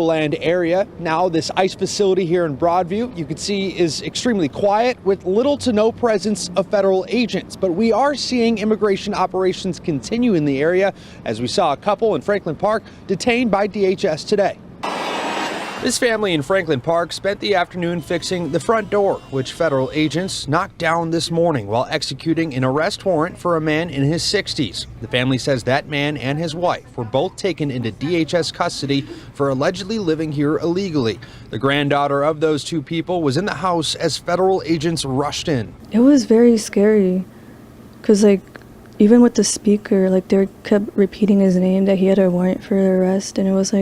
Land area. Now this ICE facility here in Broadview, you can see, is extremely quiet with little to no presence of federal agents. But we are seeing immigration operations continue in the area, as we saw a couple in Franklin Park detained by DHS today. This family in Franklin Park spent the afternoon fixing the front door, which federal agents knocked down this morning while executing an arrest warrant for a man in his 60s. The family says that man and his wife were both taken into DHS custody for allegedly living here illegally. The granddaughter of those two people was in the house as federal agents rushed in. It was very scary because, even with the speaker, they kept repeating his name, that he had a warrant for the arrest, and it was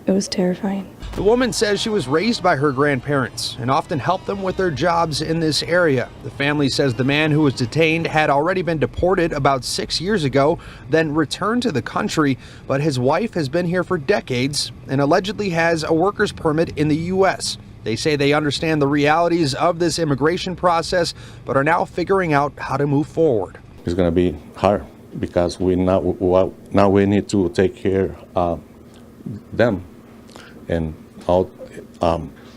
it was terrifying. The woman says she was raised by her grandparents and often helped them with their jobs in this area. The family says the man who was detained had already been deported about 6 years ago, then returned to the country, but his wife has been here for decades and allegedly has a worker's permit in the U.S. They say they understand the realities of this immigration process, but are now figuring out how to move forward. It's going to be hard because now we need to take care of them and all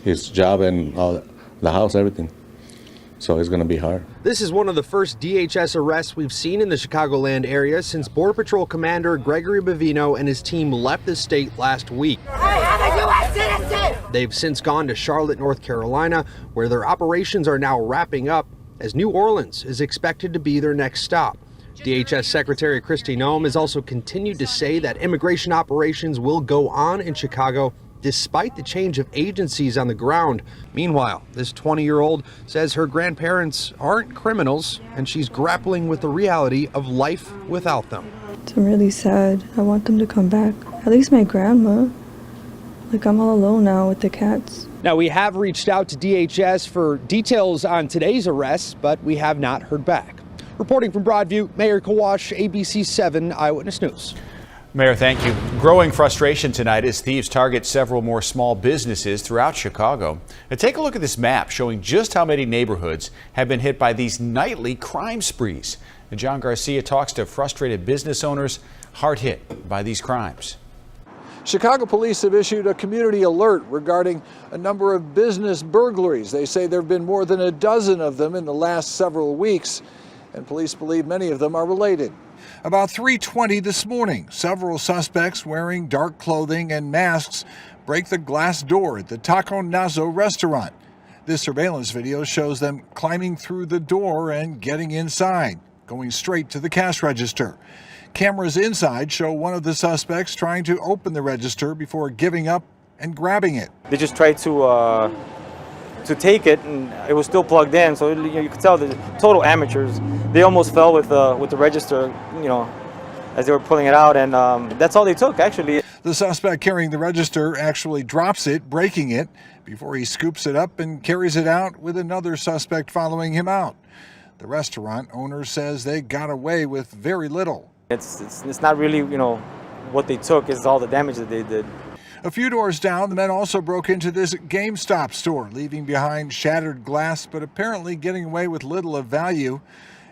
his job and all the house, everything. So it's going to be hard. This is one of the first DHS arrests we've seen in the Chicagoland area since Border Patrol Commander Gregory Bavino and his team left the state last week. They've since gone to Charlotte, North Carolina, where their operations are now wrapping up, as New Orleans is expected to be their next stop. DHS Secretary Kristi Noem has also continued to say that immigration operations will go on in Chicago despite the change of agencies on the ground. Meanwhile, this 20-year-old says her grandparents aren't criminals and she's grappling with the reality of life without them. I'm really sad. I want them to come back. At least my grandma. I'm all alone now with the cats. Now, we have reached out to DHS for details on today's arrests, but we have not heard back. Reporting from Broadview, Mayor Kawash, ABC 7 Eyewitness News. Mayor, thank you. Growing frustration tonight as thieves target several more small businesses throughout Chicago. Now take a look at this map showing just how many neighborhoods have been hit by these nightly crime sprees. And John Garcia talks to frustrated business owners hard hit by these crimes. Chicago police have issued a community alert regarding a number of business burglaries. They say there have been more than a dozen of them in the last several weeks, and police believe many of them are related. About 3:20 this morning, several suspects wearing dark clothing and masks break the glass door at the Taco Nazo restaurant. This surveillance video shows them climbing through the door and getting inside, going straight to the cash register. Cameras inside show one of the suspects trying to open the register before giving up and grabbing it. They just tried to take it, and it was still plugged in, so you could tell the total amateurs. They almost fell with the register, as they were pulling it out, and that's all they took, actually. The suspect carrying the register actually drops it, breaking it, before he scoops it up and carries it out with another suspect following him out. The restaurant owner says they got away with very little. It's not really, what they took, is all the damage that they did. A few doors down, the men also broke into this GameStop store, leaving behind shattered glass, but apparently getting away with little of value.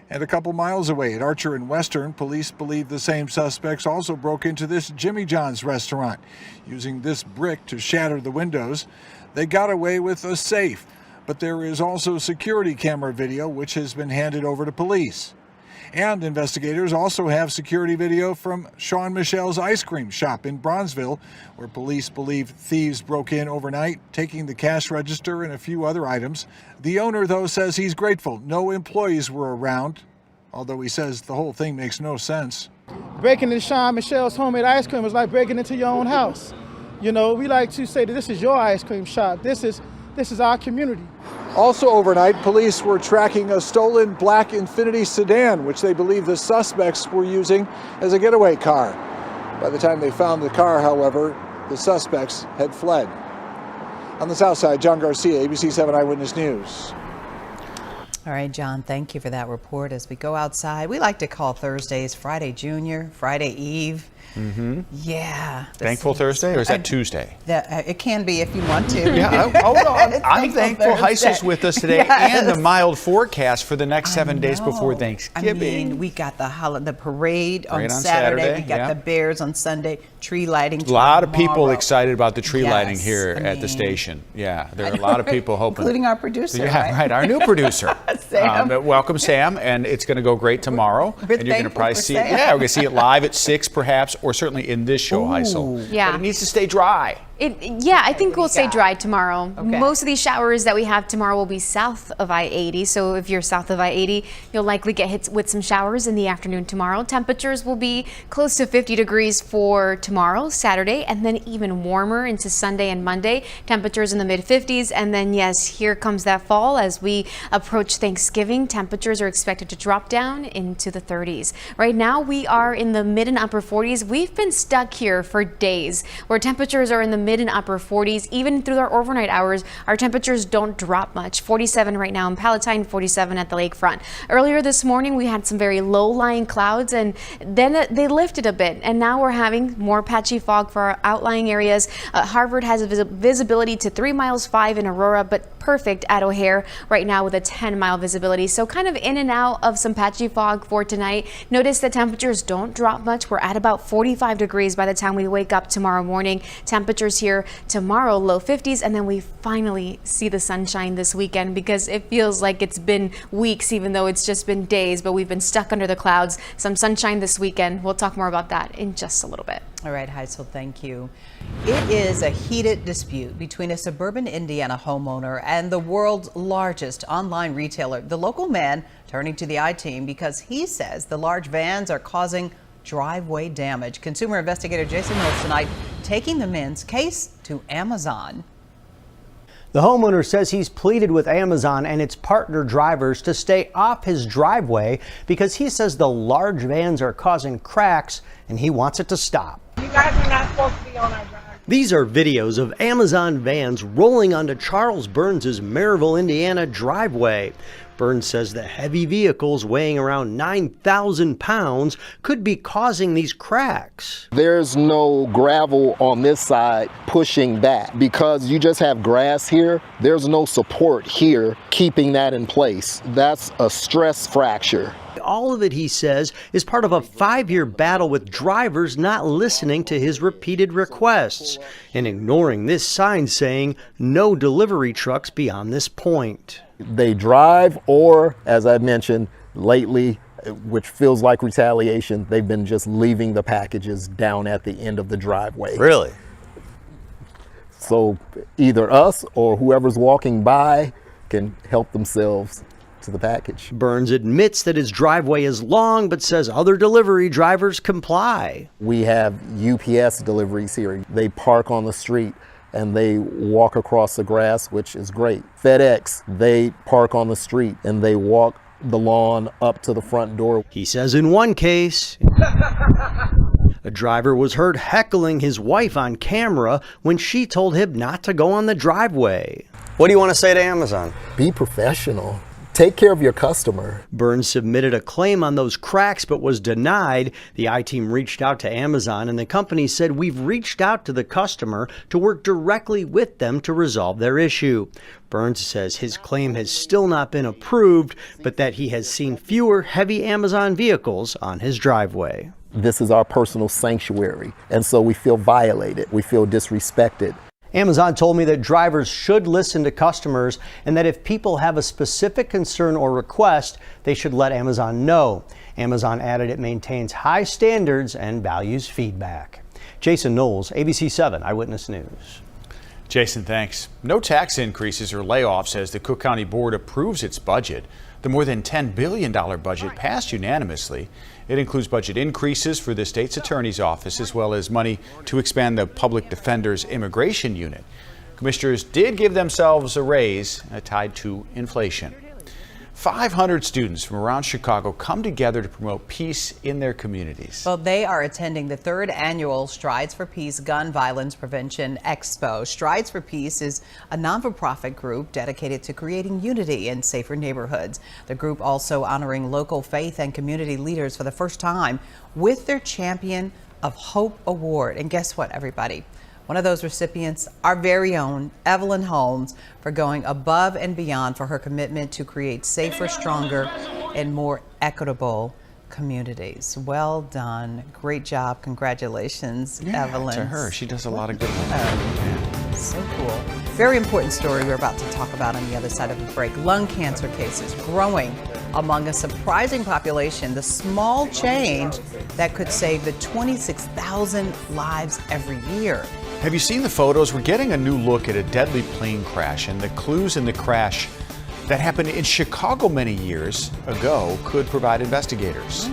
And a couple miles away at Archer and Western, police believe the same suspects also broke into this Jimmy John's restaurant, using this brick to shatter the windows. They got away with a safe, but there is also security camera video, which has been handed over to police. And investigators also have security video from Sean Michelle's ice cream shop in Bronzeville, where police believe thieves broke in overnight, taking the cash register and a few other items. The owner, though, says he's grateful no employees were around, although he says the whole thing makes no sense. Breaking into Sean Michelle's homemade ice cream is like breaking into your own house. We like to say that this is your ice cream shop. This is our community. Also overnight, police were tracking a stolen black Infiniti sedan, which they believe the suspects were using as a getaway car. By the time they found the car, however, the suspects had fled. On the south side, John Garcia, ABC 7 Eyewitness News. All right, John, thank you for that report. As we go outside, we like to call Thursdays Friday Junior, Friday Eve. Mm-hmm. Yeah. Thankful Thursday, or is that Tuesday? It can be if you want to. Yeah, hold on. I'm thankful Thursday. Heisel's with us today, Yes. and the mild forecast for the next 7 days before Thanksgiving. I mean, we got the parade on on Saturday. Saturday, We got yeah. the Bears on Sunday. Tree lighting. A lot of people tomorrow. excited about the tree lighting Yes, here I at the mean, station. Yeah, there are a lot of people hoping. including our producer. Yeah, right. Our new producer. Sam. Welcome, Sam, and it's going to go great tomorrow. We're and you're going to thankful probably for see Sam. it. Yeah, we're going to see it live at 6, perhaps, or certainly in this show, Heisel. Yeah. But it needs to stay dry. Yeah, I think we'll stay dry tomorrow. Okay. Most of these showers that we have tomorrow will be south of I-80. So if you're south of I-80, you'll likely get hit with some showers in the afternoon tomorrow. Temperatures will be close to 50 degrees for tomorrow, Saturday, and then even warmer into Sunday and Monday. Temperatures in the mid 50s. And then, yes, here comes that fall as we approach Thanksgiving. Temperatures are expected to drop down into the 30s. Right now, we are in the mid and upper 40s. We've been stuck here for days where temperatures are in the mid and upper 40s. Even through our overnight hours, our temperatures don't drop much. 47 right now in Palatine, 47 at the lakefront. Earlier this morning, we had some very low-lying clouds, and then they lifted a bit, and now we're having more patchy fog for our outlying areas. Harvard has a visibility to 3 miles 5 in Aurora, but perfect at O'Hare right now with a 10-mile visibility. So kind of in and out of some patchy fog for tonight. Notice the temperatures don't drop much. We're at about 45 degrees by the time we wake up tomorrow morning. Temperatures here tomorrow, low 50s, and then we finally see the sunshine this weekend because it feels like it's been weeks, even though it's just been days, but we've been stuck under the clouds. Some sunshine this weekend. We'll talk more about that in just a little bit. All right, Heisel, thank you. It is a heated dispute between a suburban Indiana homeowner and the world's largest online retailer. The local man turning to the I-Team because he says the large vans are causing driveway damage. Consumer investigator Jason Mills tonight taking the men's case to Amazon. The homeowner says he's pleaded with Amazon and its partner drivers to stay off his driveway because he says the large vans are causing cracks and he wants it to stop. You guys are not supposed to be on our driveway. These are videos of Amazon vans rolling onto Charles Burns' Maryville, Indiana driveway. Burns says the heavy vehicles weighing around 9,000 pounds could be causing these cracks. There's no gravel on this side pushing back because you just have grass here. There's no support here keeping that in place. That's a stress fracture. All of it, he says, is part of a 5-year battle with drivers not listening to his repeated requests and ignoring this sign saying no delivery trucks beyond this point. They drive, or, as I mentioned lately, which feels like retaliation, they've been just leaving the packages down at the end of the driveway. Really? So either us or whoever's walking by can help themselves to the package. Burns admits that his driveway is long, but says other delivery drivers comply. We have UPS deliveries here. They park on the street and they walk across the grass, which is great. FedEx, they park on the street and they walk the lawn up to the front door. He says in one case, a driver was heard heckling his wife on camera when she told him not to go on the driveway. What do you want to say to Amazon? Be professional. Take care of your customer. Burns submitted a claim on those cracks but was denied. The I-Team reached out to Amazon and the company said, "We've reached out to the customer to work directly with them to resolve their issue." Burns says his claim has still not been approved, but that he has seen fewer heavy Amazon vehicles on his driveway. This is our personal sanctuary, and so we feel violated. We feel disrespected. Amazon told me that drivers should listen to customers and that if people have a specific concern or request, they should let Amazon know. Amazon added it maintains high standards and values feedback. Jason Knowles, ABC 7 Eyewitness News. Jason, thanks. No tax increases or layoffs as the Cook County Board approves its budget. The more than $10 billion budget passed unanimously. It includes budget increases for the state's attorney's office as well as money to expand the public defender's immigration unit. Commissioners did give themselves a raise tied to inflation. 500 students from around Chicago come together to promote peace in their communities. Well, they are attending the 3rd annual Strides for Peace Gun Violence Prevention Expo. Strides for Peace is a non-for-profit group dedicated to creating unity in safer neighborhoods. The group also honoring local faith and community leaders for the first time with their Champion of Hope Award. And guess what, everybody? One of those recipients, our very own Evelyn Holmes, for going above and beyond for her commitment to create safer, stronger, and more equitable communities. Well done. Great job. Congratulations, Evelyn. To her. She does a lot of good work. So cool. Very important story we're about to talk about on the other side of the break. Lung cancer cases growing among a surprising population. The small change that could save the 26,000 lives every year. Have you seen the photos? We're getting a new look at a deadly plane crash, and the clues in the crash that happened in Chicago many years ago could provide investigators.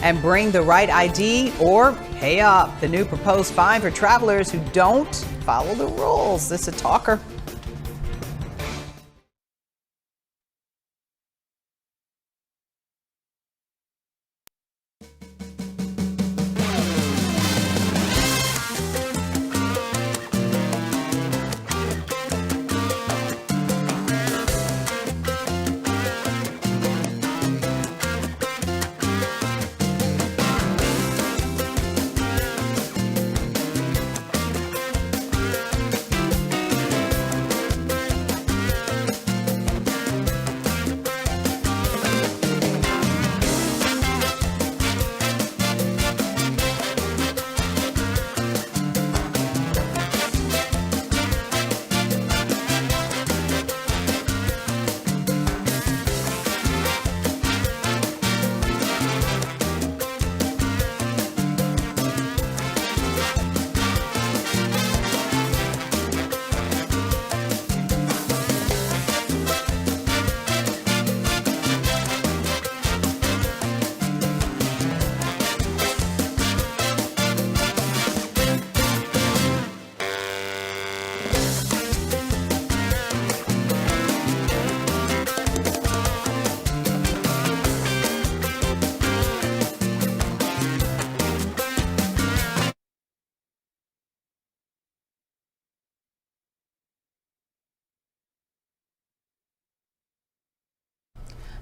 And bring the right ID or pay up. The new proposed fine for travelers who don't follow the rules. This is a talker.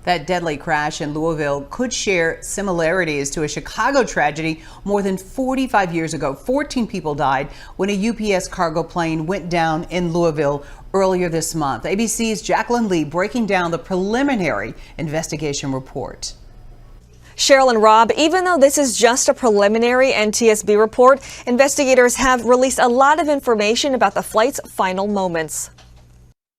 That deadly crash in Louisville could share similarities to a Chicago tragedy more than 45 years ago. 14 people died when a UPS cargo plane went down in Louisville earlier this month. ABC's Jacqueline Lee breaking down the preliminary investigation report. Cheryl and Rob, even though this is just a preliminary NTSB report, investigators have released a lot of information about the flight's final moments.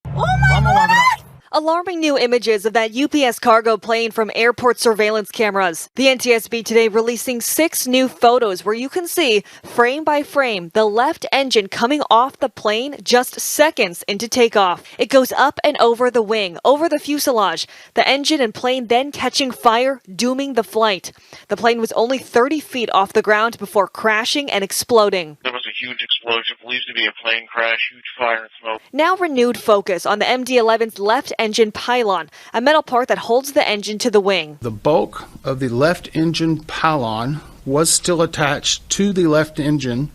Oh my God! Alarming new images of that UPS cargo plane from airport surveillance cameras. The NTSB today releasing 6 new photos where you can see, frame by frame, the left engine coming off the plane just seconds into takeoff. It goes up and over the wing, over the fuselage. The engine and plane then catching fire, dooming the flight. The plane was only 30 feet off the ground before crashing and exploding. There was a huge explosion, believed to be a plane crash, huge fire and smoke. Now renewed focus on the MD-11's left engine pylon, a metal part that holds the engine to the wing. The bulk of the left engine pylon was still attached to the left engine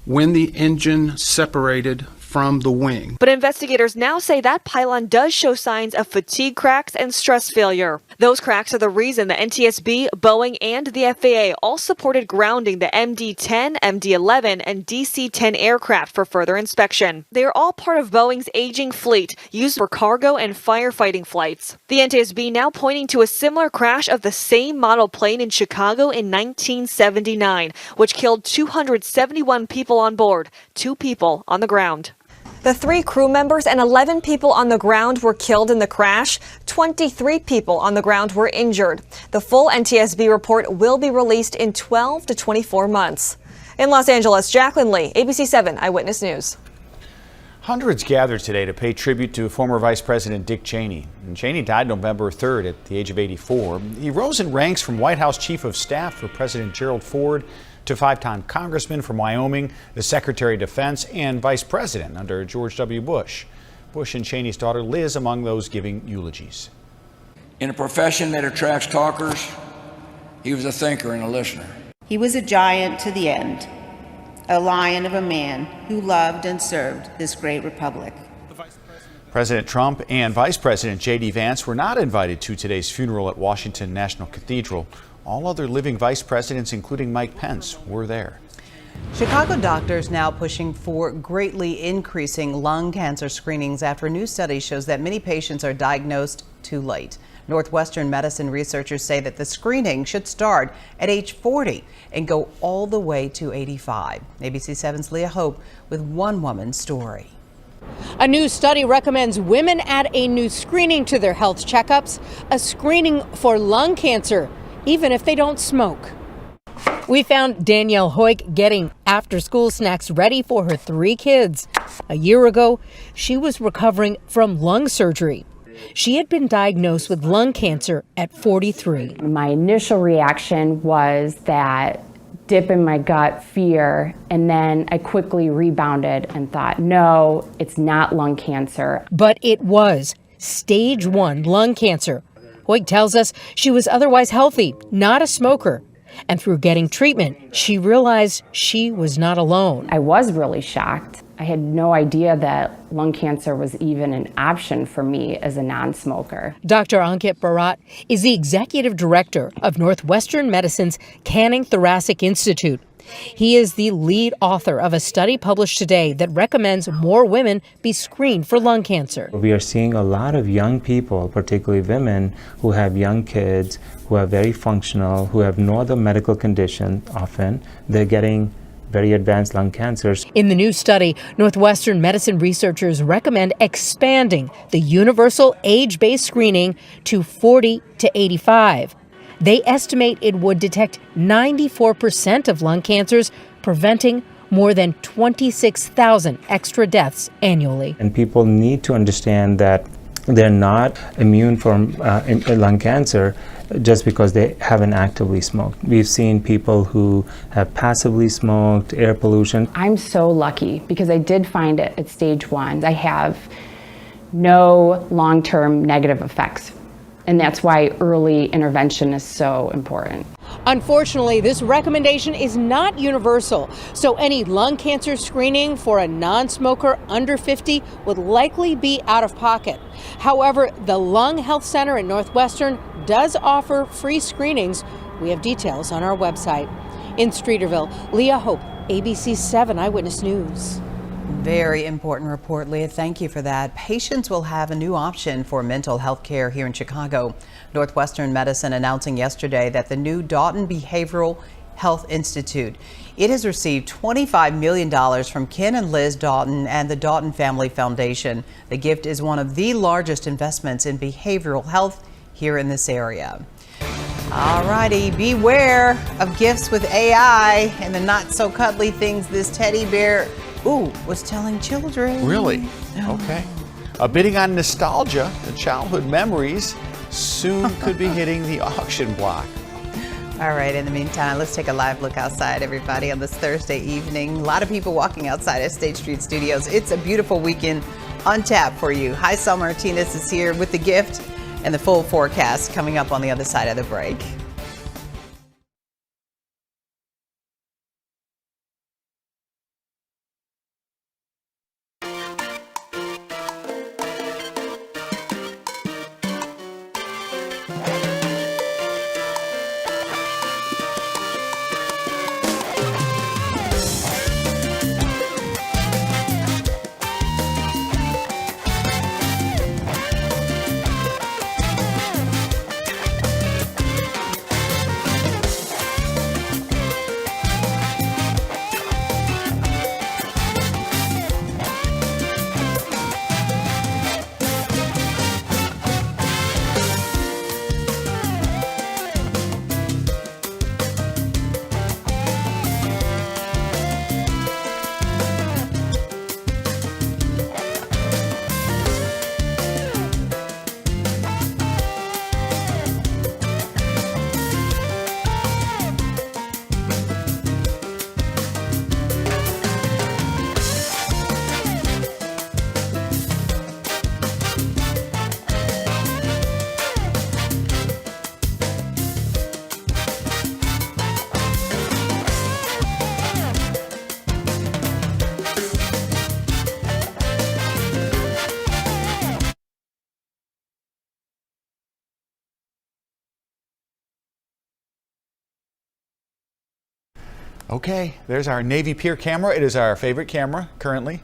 when the engine separated from the wing. But investigators now say that pylon does show signs of fatigue cracks and stress failure. Those cracks are the reason the NTSB, Boeing, and the FAA all supported grounding the MD-10, MD-11, and DC-10 aircraft for further inspection. They are all part of Boeing's aging fleet, used for cargo and firefighting flights. The NTSB now pointing to a similar crash of the same model plane in Chicago in 1979, which killed 271 people on board, 2 people on the ground. The 3 crew members and 11 people on the ground were killed in the crash. 23 people on the ground were injured. The full NTSB report will be released in 12 to 24 months. In Los Angeles, Jacqueline Lee, ABC 7 Eyewitness News. Hundreds gathered today to pay tribute to former Vice President Dick Cheney. And Cheney died November 3rd at the age of 84. He rose in ranks from White House Chief of Staff for President Gerald Ford to 5-time Congressman from Wyoming, the Secretary of Defense, and Vice President under George W. Bush. Bush and Cheney's daughter Liz among those giving eulogies. In a profession that attracts talkers, he was a thinker and a listener. He was a giant to the end, a lion of a man who loved and served this great republic. President Trump and Vice President J.D. Vance were not invited to today's funeral at Washington National Cathedral. All other living vice presidents, including Mike Pence, were there. Chicago doctors now pushing for greatly increasing lung cancer screenings after a new study shows that many patients are diagnosed too late. Northwestern medicine researchers say that the screening should start at age 40 and go all the way to 85. ABC 7's Leah Hope with one woman's story. A new study recommends women add a new screening to their health checkups, a screening for lung cancer, even if they don't smoke. We found Danielle Hoyk getting after-school snacks ready for her 3 kids. A year ago, she was recovering from lung surgery. She had been diagnosed with lung cancer at 43. My initial reaction was that dip in my gut, fear, and then I quickly rebounded and thought, no, it's not lung cancer. But it was stage 1 lung cancer. Hoyk tells us she was otherwise healthy, not a smoker. And through getting treatment, she realized she was not alone. I was really shocked. I had no idea that lung cancer was even an option for me as a non-smoker. Dr. Ankit Bharat is the executive director of Northwestern Medicine's Canning Thoracic Institute. He is the lead author of a study published today that recommends more women be screened for lung cancer. We are seeing a lot of young people, particularly women, who have young kids, who are very functional, who have no other medical condition often. They're getting very advanced lung cancers. In the new study, Northwestern medicine researchers recommend expanding the universal age-based screening to 40 to 85. They estimate it would detect 94% of lung cancers, preventing more than 26,000 extra deaths annually. And people need to understand that they're not immune from lung cancer just because they haven't actively smoked. We've seen people who have passively smoked, air pollution. I'm so lucky because I did find it at stage 1. I have no long-term negative effects. And that's why early intervention is so important. Unfortunately, this recommendation is not universal, so any lung cancer screening for a non-smoker under 50 would likely be out of pocket. However, the Lung Health Center in Northwestern does offer free screenings. We have details on our website. In Streeterville, Leah Hope, ABC 7 Eyewitness News. Very important report, Leah. Thank you for that. Patients will have a new option for mental health care here in Chicago. Northwestern Medicine announcing yesterday that the new Dalton Behavioral Health Institute. It has received $25 million from Ken and Liz Dalton and the Dalton Family Foundation. The gift is one of the largest investments in behavioral health here in this area. All righty, beware of gifts with AI and the not so cuddly things this teddy bear was telling children. Really? Okay. Bidding on nostalgia and childhood memories soon could be hitting the auction block. All right, in the meantime, let's take a live look outside, everybody, on this Thursday evening. A lot of people walking outside at State Street Studios. It's a beautiful weekend on tap for you. Hi, Sal Martinez is here with the gift and the full forecast coming up on the other side of the break. Okay, there's our Navy Pier camera. It is our favorite camera currently.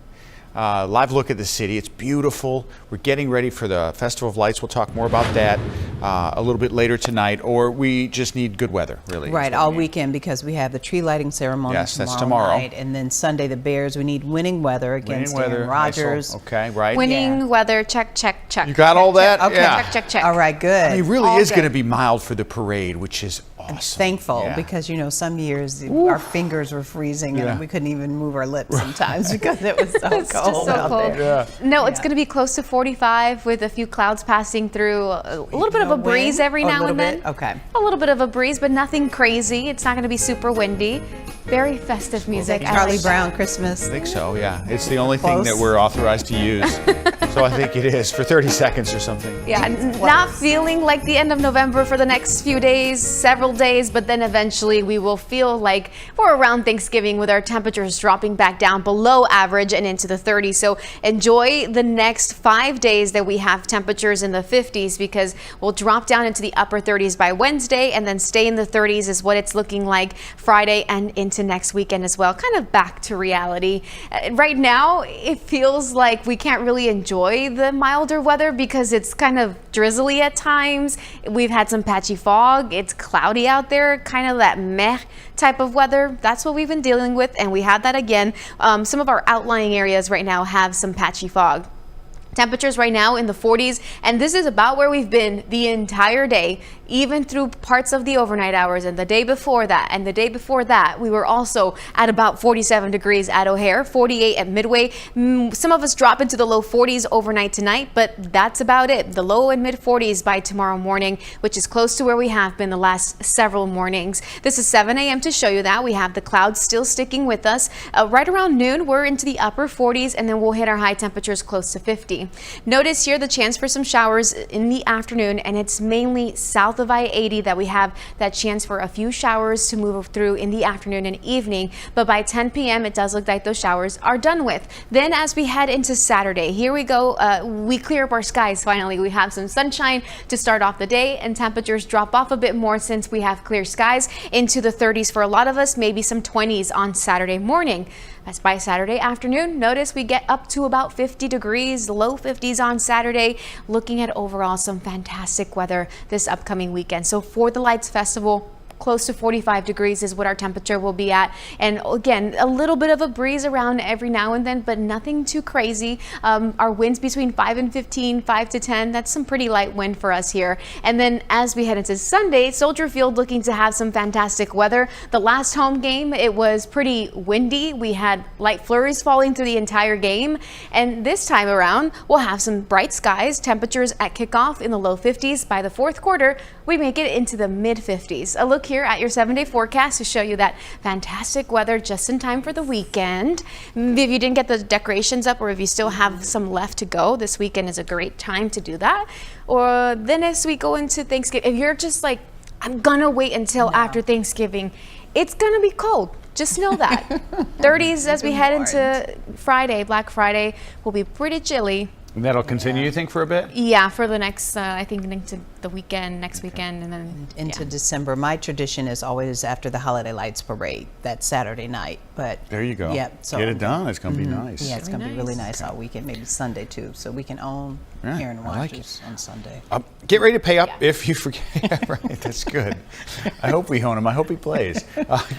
Live look at the city. It's beautiful. We're getting ready for the Festival of Lights. We'll talk more about that a little bit later tonight, or we just need good weather, really. Right, all weekend, because we have the tree lighting ceremony tomorrow night, and then Sunday the Bears. We need winning weather against Aaron Rodgers. Okay, right. Winning weather, check, check, check. You got all that? Okay, Yeah. Check, check, check. All right, good. I mean, it really All is good. going to be mild for the parade, which is awesome. Thankful, Yeah. because you know some years our fingers were freezing and we couldn't even move our lips sometimes because it was so It's cold just so out cold. there. Yeah. No, it's going to be close to 45 with a few clouds passing through. A little bit of a breeze every now and then. Okay. A little bit of a breeze, but nothing crazy. It's not going to be super windy. Very festive music. I Charlie like Brown that. Christmas. I think so, yeah. It's the only thing Close. that we're authorized to use. So I think it is for 30 seconds or something. Yeah, not feeling like the end of November for the next few days, several days, but then eventually we will feel like we're around Thanksgiving with our temperatures dropping back down below average and into the 30s. So enjoy the next 5 days that we have temperatures in the 50s, because we'll drop down into the upper 30s by Wednesday and then stay in the 30s is what it's looking like Friday and into next weekend as well. Kind of back to reality. Right now, it feels like we can't really enjoy the milder weather because it's kind of drizzly at times. We've had some patchy fog. It's cloudy out there, kind of that meh type of weather. That's what we've been dealing with, and we had that again. Some of our outlying areas right now have some patchy fog. Temperatures right now in the 40s, and this is about where we've been the entire day, even through parts of the overnight hours. And the day before that and the day before that, we were also at about 47 degrees at O'Hare, 48 at Midway. Some of us drop into the low 40s overnight tonight, but that's about it. The low and mid 40s by tomorrow morning, which is close to where we have been the last several mornings. This is 7 a.m. to show you that. We have the clouds still sticking with us. Right around noon, we're into the upper 40s, and then we'll hit our high temperatures close to 50. Notice here the chance for some showers in the afternoon, and it's mainly south of I-80 that we have that chance for a few showers to move through in the afternoon and evening. But by 10 p.m. it does look like those showers are done with. Then as we head into Saturday, here we go. We clear up our skies finally. We have some sunshine to start off the day, and temperatures drop off a bit more since we have clear skies into the 30s for a lot of us, maybe some 20s on Saturday morning. As by Saturday afternoon, notice we get up to about 50 degrees, low 50s on Saturday, looking at overall some fantastic weather this upcoming weekend. So for the Lights Festival, close to 45 degrees is what our temperature will be at. And again, a little bit of a breeze around every now and then, but nothing too crazy. Our winds between 5 and 15, 5 to 10, that's some pretty light wind for us here. And then as we head into Sunday, Soldier Field looking to have some fantastic weather. The last home game, it was pretty windy. We had light flurries falling through the entire game. And this time around, we'll have some bright skies, temperatures at kickoff in the low 50s. By the fourth quarter, we make it into the mid 50s. A look here at your 7-day forecast to show you that fantastic weather just in time for the weekend. If you didn't get the decorations up, or if you still have some left to go, this weekend is a great time to do that. Or then as we go into Thanksgiving, if you're just like, I'm gonna wait until after Thanksgiving, it's gonna be cold. Just know that. 30s as we head into Friday, Black Friday, will be pretty chilly. And that'll continue, you think, for a bit? Yeah, for the next, I think, into the weekend, next weekend, and then into December. My tradition is always after the Holiday Lights Parade, that Saturday night. But there you go. Yeah, so get it done. It's going to be nice. Yeah, it's going to be really nice all weekend, maybe Sunday too, so we can own Aaron Rodgers on Sunday. Get ready to pay up if you forget. Yeah, right, that's good. I hope we own him. I hope he plays.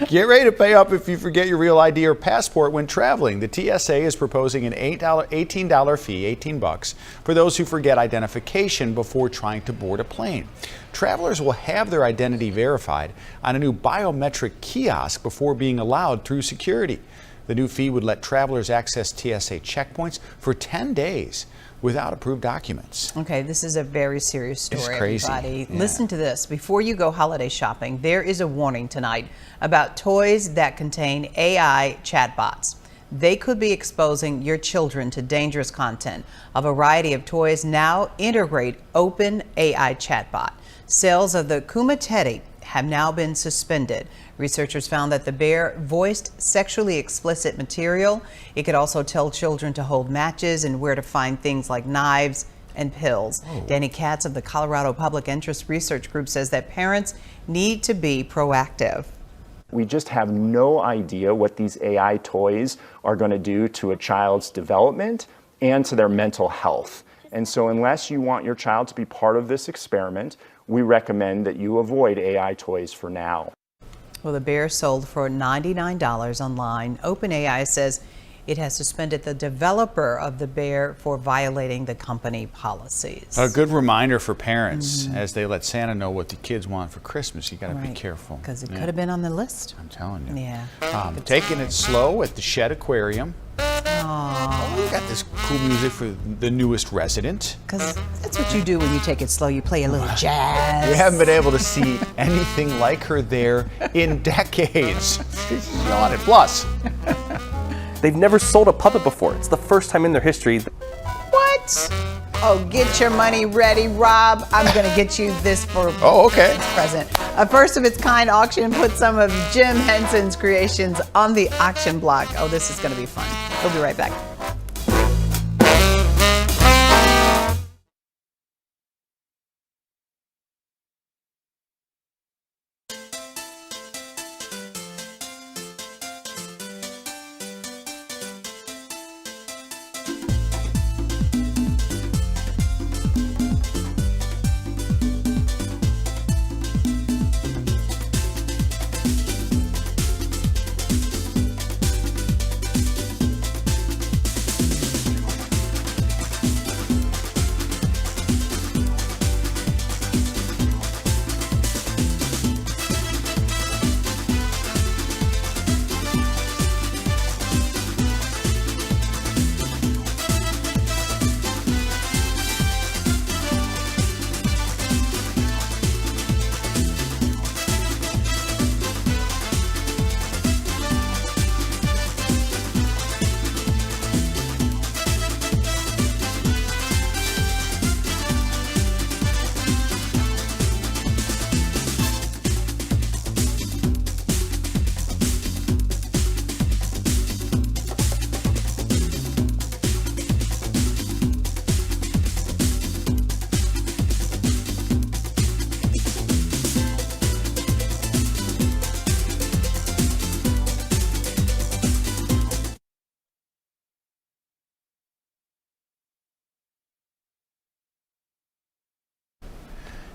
Get ready to pay up if you forget your real ID or passport when traveling. The TSA is proposing an $18 fee, $18, for those who forget identification before trying to board a plane. Travelers will have their identity verified on a new biometric kiosk before being allowed through security. The new fee would let travelers access TSA checkpoints for 10 days without approved documents. Okay, this is a very serious story, it's crazy. Everybody. Yeah. Listen to this. Before you go holiday shopping, there is a warning tonight about toys that contain AI chatbots. They could be exposing your children to dangerous content. A variety of toys now integrate open AI chatbot. Sales of the Kuma Teddy have now been suspended. Researchers found that the bear voiced sexually explicit material. It could also tell children to hold matches and where to find things like knives and pills. Danny Katz of the Colorado Public Interest Research Group says that parents need to be proactive. We just have no idea what these AI toys are going to do to a child's development and to their mental health. And so unless you want your child to be part of this experiment, we recommend that you avoid AI toys for now. Well, the bear sold for $99 online. OpenAI says it has suspended the developer of the bear for violating the company policies. A good reminder for parents as they let Santa know what the kids want for Christmas. You got to be careful. Because it could have been on the list. I'm telling you. Yeah. Taking it slow at the Shed Aquarium. Aww. We got this cool music for the newest resident. Because that's what you do when you take it slow. You play a little jazz. We haven't been able to see anything like her there in decades. She's on it. Plus, they've never sold a puppet before. It's the first time in their history. What? Oh, get your money ready, Rob. I'm going to get you this for present. A first of its kind auction put some of Jim Henson's creations on the auction block. Oh, this is going to be fun. We'll be right back.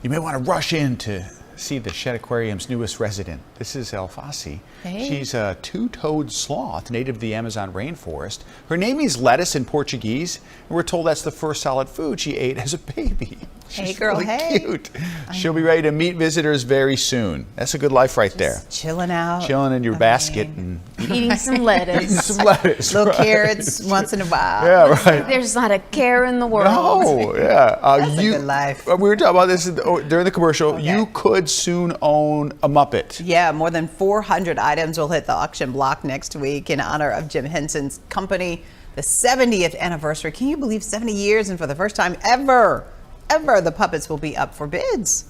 you may want to rush in to see the Shed Aquarium's newest resident. This is Alfasi. Hey. She's a two-toed sloth native to the Amazon rainforest. Her name means lettuce in Portuguese, and we're told that's the first solid food she ate as a baby. Hey, She's girl, really hey. cute. She'll be ready to meet visitors very soon. That's a good life right there. Chilling out. Chilling in your basket and Eating some lettuce. eating some lettuce. Little right. carrots once in a while. Yeah, right. There's not a care in the world. No, yeah. That's a good life. We were talking about this during the commercial. You could soon own a Muppet. Yeah, more than 400 items will hit the auction block next week in honor of Jim Henson's company, the 70th anniversary. Can you believe 70 years, and for the first time ever, the puppets will be up for bids?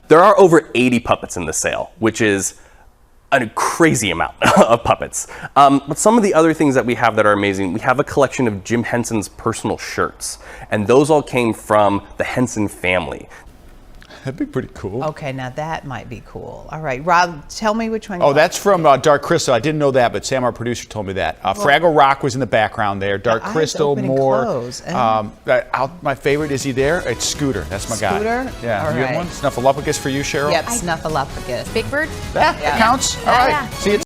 There are over 80 puppets in the sale, which is a crazy amount of puppets. But some of the other things that we have that are amazing, we have a collection of Jim Henson's personal shirts, and those all came from the Henson family. That'd be pretty cool. Okay, now that might be cool. All right, Rob, tell me which one you Oh, want. that's from Dark Crystal. I didn't know that, but Sam, our producer, told me that. Fraggle Rock was in the background there. Dark Crystal, open and more. close. My favorite, is he there? It's Scooter. That's my guy. Scooter? Yeah. All you got right. one? Snuffleupagus for you, Cheryl? Yep, Snuffleupagus. Big Bird? That counts. All right. Yeah. See you.